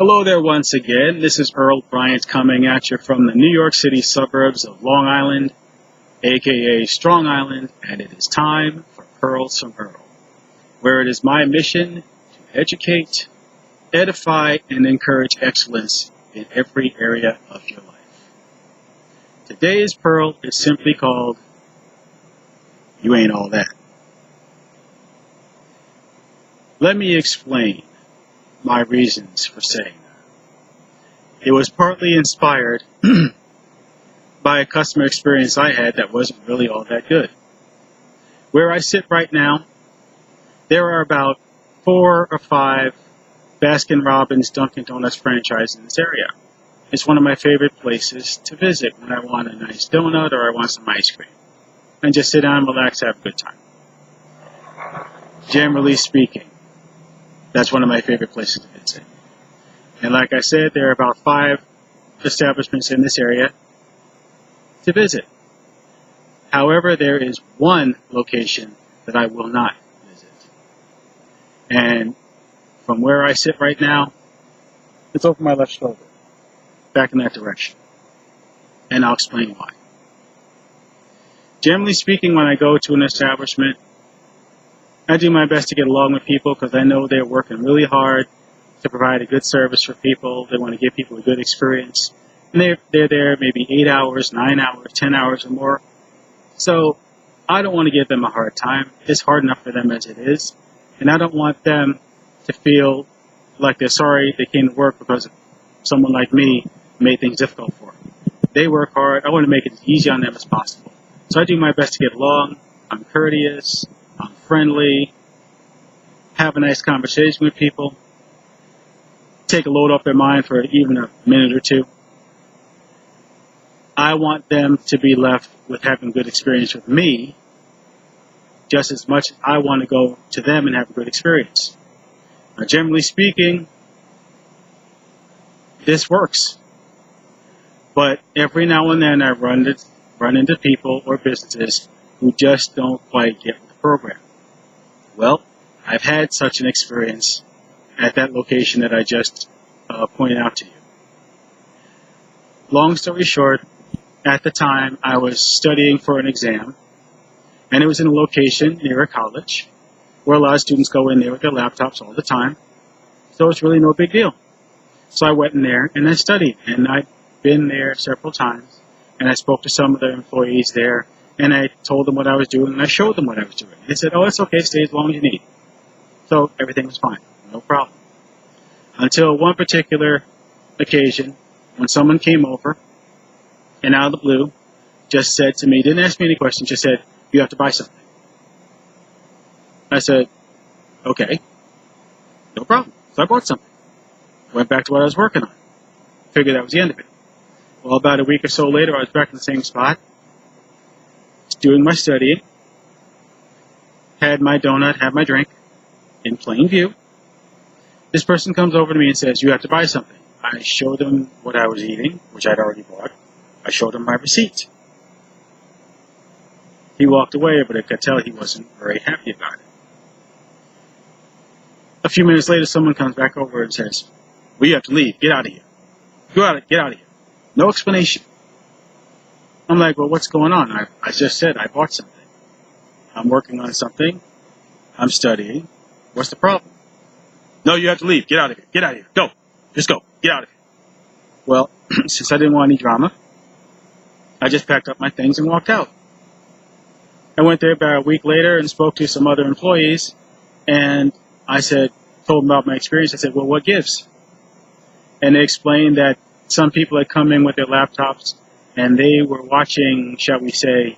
Hello there once again. This is Earl Bryant coming at you from the New York City suburbs of Long Island, aka Strong Island, and it is time for Pearls from Earl, where it is my mission to educate, edify, and encourage excellence in every area of your life. Today's Pearl is simply called, You Ain't All That. Let me explain my reasons for saying that. It was partly inspired by a customer experience I had that wasn't really all that good. Where I sit right now, there are about 4 or 5 baskin-robbins Dunkin' Donuts franchises in this area. It's one of my favorite places to visit when I want a nice donut or I want some ice cream. And just sit down, relax, have a good time. Generally speaking, that's one of my favorite places to visit. And like I said, there are about 5 establishments in this area to visit. However, there is one location that I will not visit. And from where I sit right now, it's over my left shoulder, back in that direction. And I'll explain why. Generally speaking, when I go to an establishment, I do my best to get along with people because I know they're working really hard to provide a good service for people. They want to give people a good experience. And they're there maybe 8 hours, 9 hours, 10 hours or more. So I don't want to give them a hard time. It's hard enough for them as it is. And I don't want them to feel like they're sorry they came to work because someone like me made things difficult for them. They work hard. I want to make it as easy on them as possible. So I do my best to get along. I'm courteous. I'm friendly, have a nice conversation with people, take a load off their mind for even a minute or two. I want them to be left with having a good experience with me just as much as I want to go to them and have a good experience. Now, generally speaking, this works. But every now and then I run into people or businesses who just don't quite get the program. Well, I've had such an experience at that location that I just pointed out to you. Long story short, at the time I was studying for an exam, and it was in a location near a college where a lot of students go in there with their laptops all the time, so it's really no big deal. So I went in there and I studied, and I've been there several times, and I spoke to some of the employees there, and I told them what I was doing, and I showed them what I was doing. They said, oh, it's okay, stay as long as you need. So everything was fine, no problem. Until one particular occasion, when someone came over, and out of the blue, just said to me, didn't ask me any questions, just said, you have to buy something. I said, okay, no problem. So I bought something. Went back to what I was working on. Figured that was the end of it. Well, about a week or so later, I was back in the same spot, doing my studying, had my donut, had my drink, in plain view. This person comes over to me and says, you have to buy something. I showed him what I was eating, which I'd already bought. I showed him my receipt. He walked away, but I could tell he wasn't very happy about it. A few minutes later, someone comes back over and says, well, you have to leave. Get out of here. Get out of here. No explanation. I'm like, well, what's going on? I just said I bought something. I'm working on something. I'm studying. What's the problem? No, you have to leave. Get out of here. Get out of here. Go. Just go. Get out of here. Well, since I didn't want any drama, I just packed up my things and walked out. I went there about a week later and spoke to some other employees, and I told them about my experience. I said, well, what gives? And they explained that some people had come in with their laptops and they were watching, shall we say,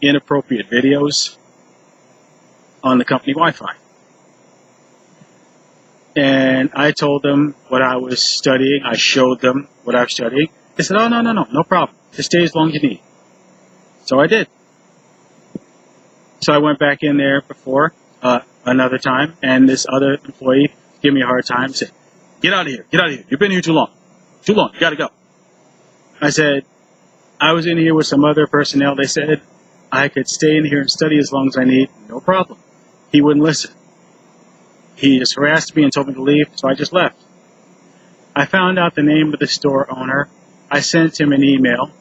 inappropriate videos on the company Wi-Fi. And I told them what I was studying. I showed them what I was studying. They said, oh, no problem. Just stay as long as you need. So I did. So I went back in there before another time, and this other employee gave me a hard time, said, get out of here. You've been here too long. You gotta go. I said, I was in here with some other personnel. They said I could stay in here and study as long as I need. No problem. He wouldn't listen. He just harassed me and told me to leave, so I just left. I found out the name of the store owner. I sent him an email.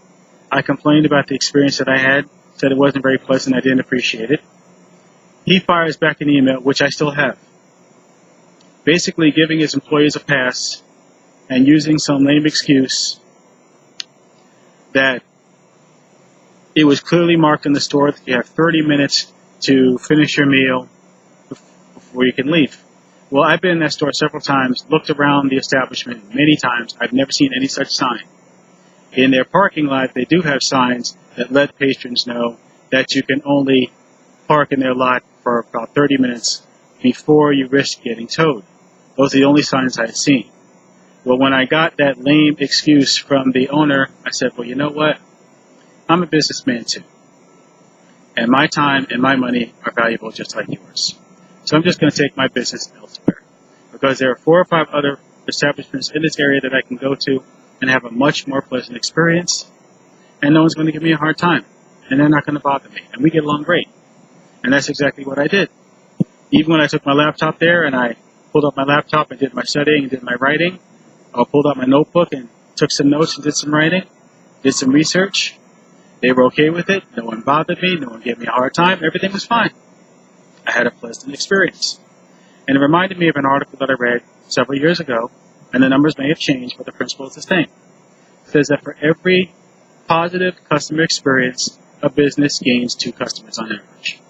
I complained about the experience that I had, said it wasn't very pleasant, I didn't appreciate it. He fires back an email, which I still have, basically giving his employees a pass and using some lame excuse that it was clearly marked in the store that you have 30 minutes to finish your meal before you can leave. Well, I've been in that store several times, looked around the establishment many times. I've never seen any such sign. In their parking lot, they do have signs that let patrons know that you can only park in their lot for about 30 minutes before you risk getting towed. Those are the only signs I've seen. Well, when I got that lame excuse from the owner, I said, well, you know what? I'm a businessman too. And my time and my money are valuable just like yours. So I'm just going to take my business elsewhere. Because there are 4 or 5 other establishments in this area that I can go to and have a much more pleasant experience. And no one's going to give me a hard time. And they're not going to bother me. And we get along great. And that's exactly what I did. Even when I took my laptop there and I pulled up my laptop and did my studying and did my writing, I pulled out my notebook and took some notes and did some writing, did some research. They were okay with it. No one bothered me. No one gave me a hard time. Everything was fine. I had a pleasant experience. And it reminded me of an article that I read several years ago, and the numbers may have changed, but the principle is the same. It says that for every positive customer experience, a business gains 2 customers on average.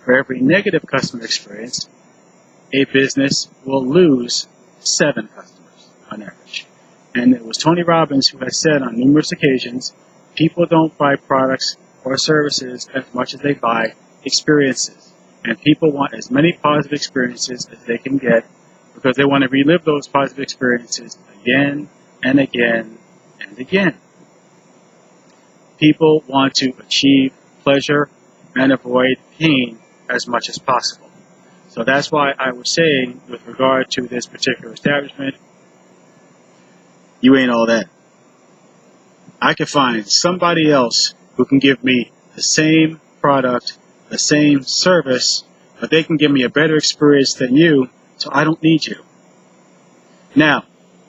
For every negative customer experience, a business will lose 7 customers on average. And it was Tony Robbins who has said on numerous occasions, people don't buy products or services as much as they buy experiences. And people want as many positive experiences as they can get because they want to relive those positive experiences again and again and again. People want to achieve pleasure and avoid pain as much as possible. So that's why I was saying, with regard to this particular establishment, you ain't all that. I could find somebody else who can give me the same product, the same service, but they can give me a better experience than you, so I don't need you. Now,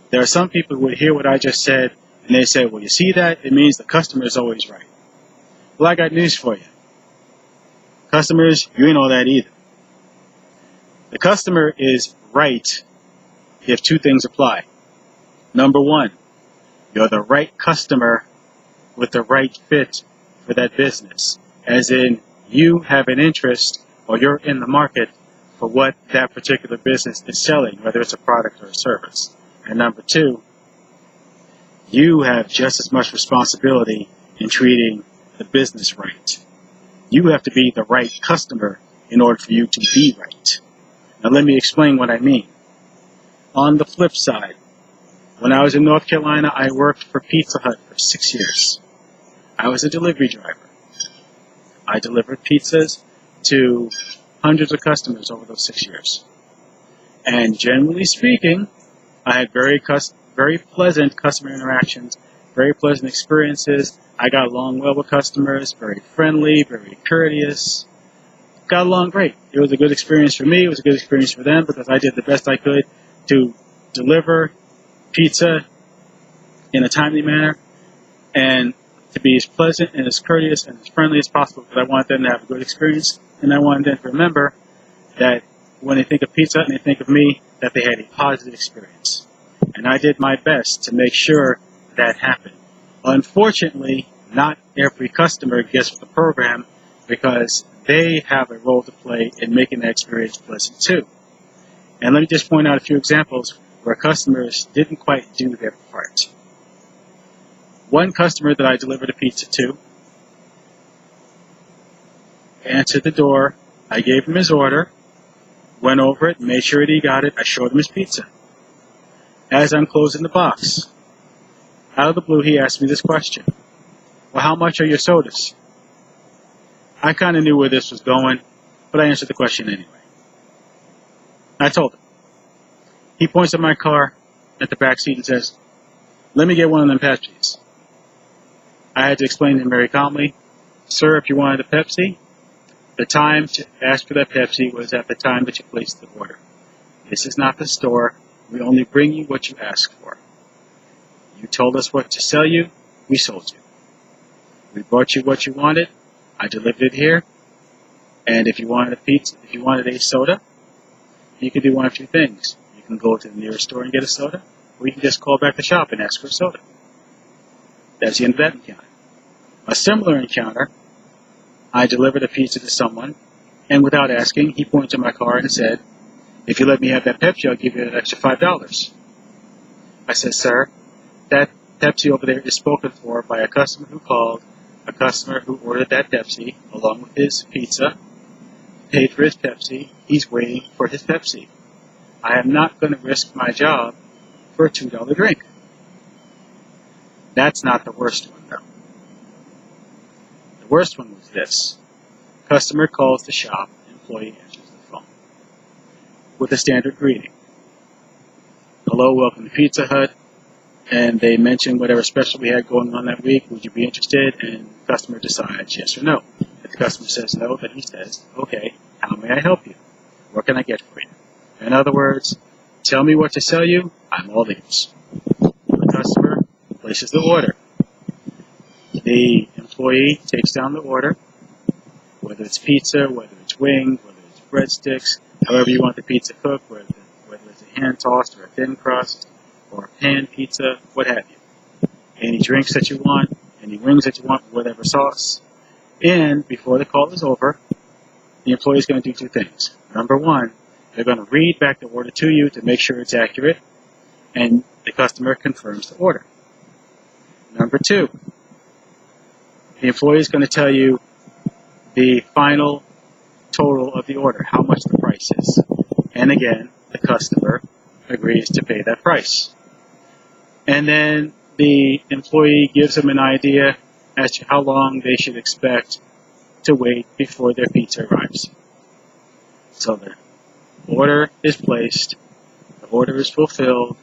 there are some people who would hear what I just said, and they say, well, you see that? It means the customer is always right. Well, I got news for you. Customers, you ain't all that either. The customer is right if 2 things apply. Number 1, you're the right customer with the right fit for that business. As in, you have an interest or you're in the market for what that particular business is selling, whether it's a product or a service. And number 2, you have just as much responsibility in treating the business right. You have to be the right customer in order for you to be right. Now let me explain what I mean. On the flip side, when I was in North Carolina, I worked for Pizza Hut for 6 years. I was a delivery driver. I delivered pizzas to hundreds of customers over those 6 years. And generally speaking, I had very pleasant customer interactions, very pleasant experiences. I got along well with customers, very friendly, very courteous. Got along great. It was a good experience for me. It was a good experience for them because I did the best I could to deliver pizza in a timely manner and to be as pleasant and as courteous and as friendly as possible because I wanted them to have a good experience and I wanted them to remember that when they think of pizza and they think of me, that they had a positive experience. And I did my best to make sure that happened. Unfortunately, not every customer gets with the program because they have a role to play in making that experience pleasant too. And let me just point out a few examples where customers didn't quite do their part. One customer that I delivered a pizza to answered the door. I gave him his order, went over it, made sure that he got it. I showed him his pizza. As I'm closing the box, out of the blue, he asked me this question. Well, how much are your sodas? I kind of knew where this was going, but I answered the question anyway. I told him. He points at my car at the back seat and says, let me get one of them Pepsis. I had to explain to him very calmly, sir, if you wanted a Pepsi, the time to ask for that Pepsi was at the time that you placed the order. This is not the store. We only bring you what you ask for. You told us what to sell you, we sold you. We brought you what you wanted, I delivered it here, and if you wanted a pizza, if you wanted a soda, you can do one of two things. You can go to the nearest store and get a soda, or you can just call back the shop and ask for a soda. That's the end of that encounter. A similar encounter, I delivered a pizza to someone, and without asking, he pointed to my car and said, if you let me have that Pepsi, I'll give you an extra $5. I said, sir, that Pepsi over there is spoken for by a customer who called, a customer who ordered that Pepsi along with his pizza, paid for his Pepsi. He's waiting for his Pepsi. I am not going to risk my job for a $2 drink. That's not the worst one, though. The worst one was this. Customer calls the shop, employee answers the phone with a standard greeting. Hello, welcome to Pizza Hut. And they mention whatever special we had going on that week. Would you be interested? And the customer decides yes or no. If the customer says no, then he says, okay, how may I help you? What can I get for you? In other words, tell me what to sell you, I'm all ears. The customer places the order. The employee takes down the order, whether it's pizza, whether it's wings, whether it's breadsticks, however you want the pizza cooked, whether it's a hand-tossed or a thin crust, or a pan pizza, what have you. Any drinks that you want, any wings that you want, whatever sauce. And before the call is over, the employee is going to do two things. Number one, they're going to read back the order to you to make sure it's accurate, and the customer confirms the order. Number two, the employee is going to tell you the final total of the order, how much the price is. And again, the customer agrees to pay that price. And then the employee gives them an idea as to how long they should expect to wait before their pizza arrives. So the order is placed, the order is fulfilled,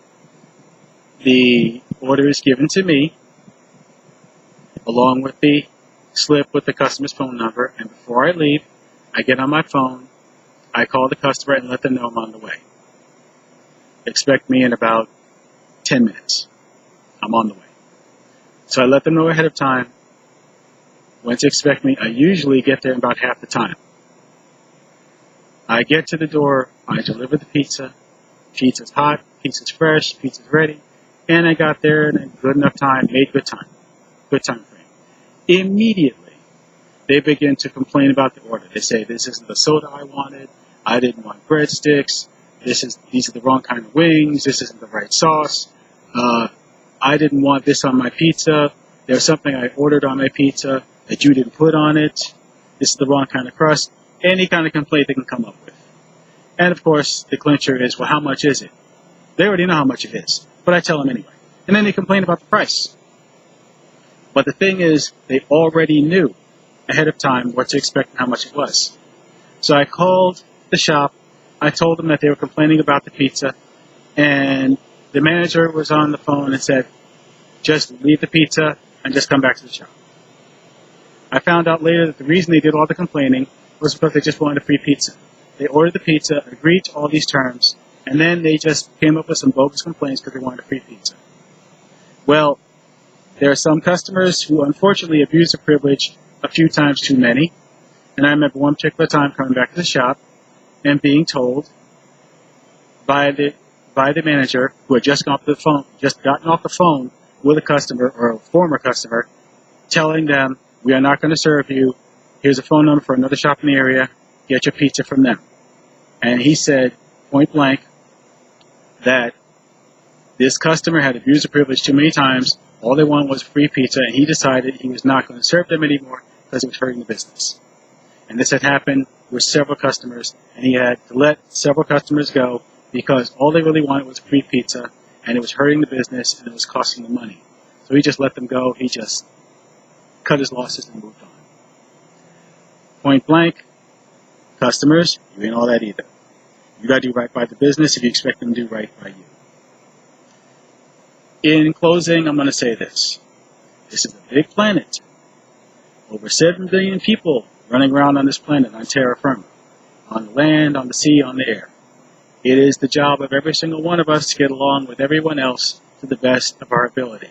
the order is given to me, along with the slip with the customer's phone number, and before I leave, I get on my phone, I call the customer and let them know I'm on the way. Expect me in about 10 minutes. I'm on the way. So I let them know ahead of time when to expect me. I usually get there in about half the time. I get to the door, I deliver the pizza. Pizza's hot, pizza's fresh, pizza's ready. And I got there in a good enough time, made good time. Good time frame. Immediately, they begin to complain about the order. They say, this isn't the soda I wanted. I didn't want breadsticks. These are the wrong kind of wings. This isn't the right sauce. I didn't want this on my pizza. There's something I ordered on my pizza that you didn't put on it. This is the wrong kind of crust. Any kind of complaint they can come up with. And of course, the clincher is, well, how much is it? They already know how much it is, but I tell them anyway. And then they complain about the price. But the thing is, they already knew ahead of time what to expect and how much it was. So I called the shop. I told them that they were complaining about the pizza, and the manager was on the phone and said, just leave the pizza and just come back to the shop. I found out later that the reason they did all the complaining was because they just wanted a free pizza. They ordered the pizza, agreed to all these terms, and then they just came up with some bogus complaints because they wanted a free pizza. Well, there are some customers who unfortunately abuse their privilege a few times too many, and I remember one particular time coming back to the shop and being told by the manager who had just gotten off the phone with a customer or a former customer, telling them, we are not going to serve you. Here's a phone number for another shop in the area. Get your pizza from them. And he said, point blank, that this customer had abused the privilege too many times. All they wanted was free pizza, and he decided he was not going to serve them anymore because it was hurting the business. And this had happened with several customers, and he had to let several customers go because all they really wanted was free pizza, and it was hurting the business, and it was costing them money. So he just let them go. He just cut his losses and moved on. Point blank, customers, you ain't all that either. You got to do right by the business if you expect them to do right by you. In closing, I'm going to say this. This is a big planet. Over 7 billion people running around on this planet, on terra firma, on the land, on the sea, on the air. It is the job of every single one of us to get along with everyone else to the best of our ability.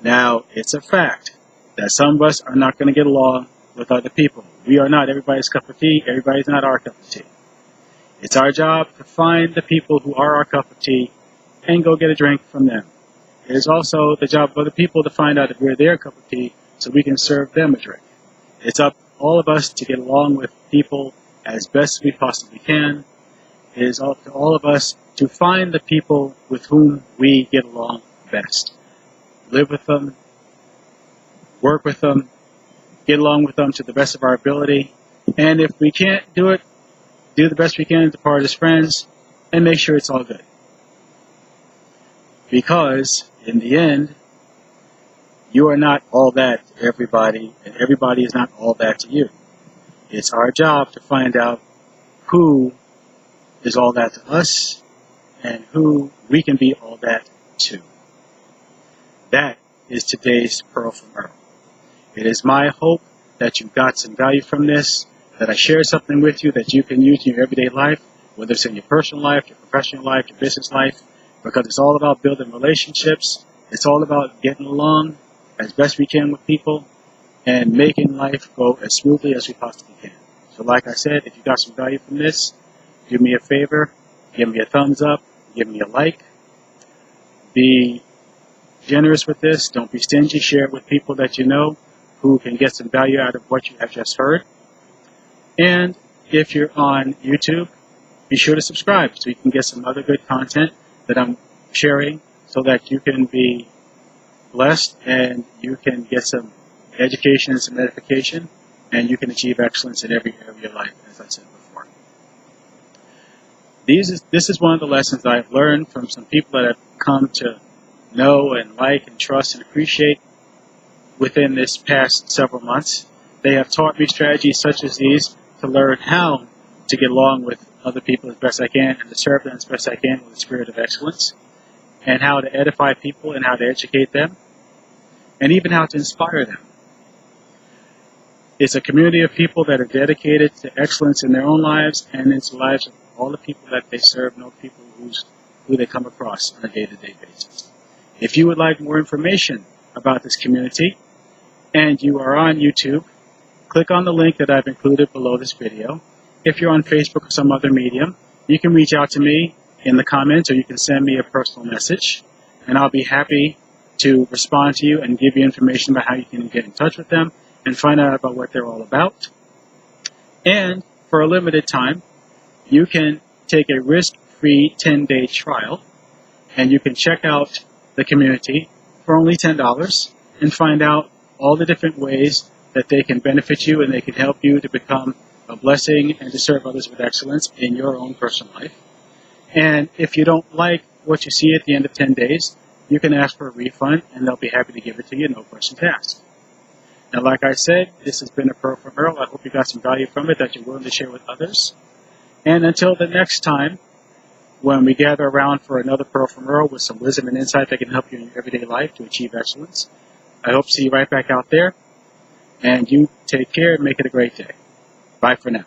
Now, it's a fact that some of us are not going to get along with other people. We are not everybody's cup of tea. Everybody's not our cup of tea. It's our job to find the people who are our cup of tea and go get a drink from them. It is also the job of other people to find out if we're their cup of tea so we can serve them a drink. It's up to all of us to get along with people as best we possibly can. It is up to all of us to find the people with whom we get along best. Live with them, work with them, get along with them to the best of our ability. And if we can't do it, do the best we can to part as friends and make sure it's all good. Because in the end, you are not all that to everybody, and everybody is not all that to you. It's our job to find out who is all that to us and who we can be all that to. That is today's Pearl from Earl. It is my hope that you got some value from this, that I shared something with you that you can use in your everyday life, whether it's in your personal life, your professional life, your business life, because it's all about building relationships. It's all about getting along as best we can with people and making life go as smoothly as we possibly can. So like I said, if you got some value from this, do me a favor, give me a thumbs up, give me a like. Be generous with this. Don't be stingy. Share it with people that you know who can get some value out of what you have just heard. And if you're on YouTube, be sure to subscribe so you can get some other good content that I'm sharing so that you can be blessed and you can get some education and some edification and you can achieve excellence in every area of your life, as I said before. This is one of the lessons I've learned from some people that I've come to know and like and trust and appreciate within this past several months. They have taught me strategies such as these to learn how to get along with other people as best I can and to serve them as best I can with a spirit of excellence, and how to edify people and how to educate them, and even how to inspire them. It's a community of people that are dedicated to excellence in their own lives and in the lives of all the people that they serve and all the people who they come across on a day-to-day basis. If you would like more information about this community and you are on YouTube, click on the link that I've included below this video. If you're on Facebook or some other medium, you can reach out to me in the comments or you can send me a personal message and I'll be happy to respond to you and give you information about how you can get in touch with them and find out about what they're all about. And for a limited time, you can take a risk-free 10-day trial and you can check out the community for only $10 and find out all the different ways that they can benefit you and they can help you to become a blessing and to serve others with excellence in your own personal life. And if you don't like what you see at the end of 10 days, you can ask for a refund and they'll be happy to give it to you, no questions asked. Now, like I said, this has been a Pearl from Earl. I hope you got some value from it that you're willing to share with others. And until the next time, when we gather around for another Pearl from Earl with some wisdom and insight that can help you in your everyday life to achieve excellence, I hope to see you right back out there. And you take care and make it a great day. Bye for now.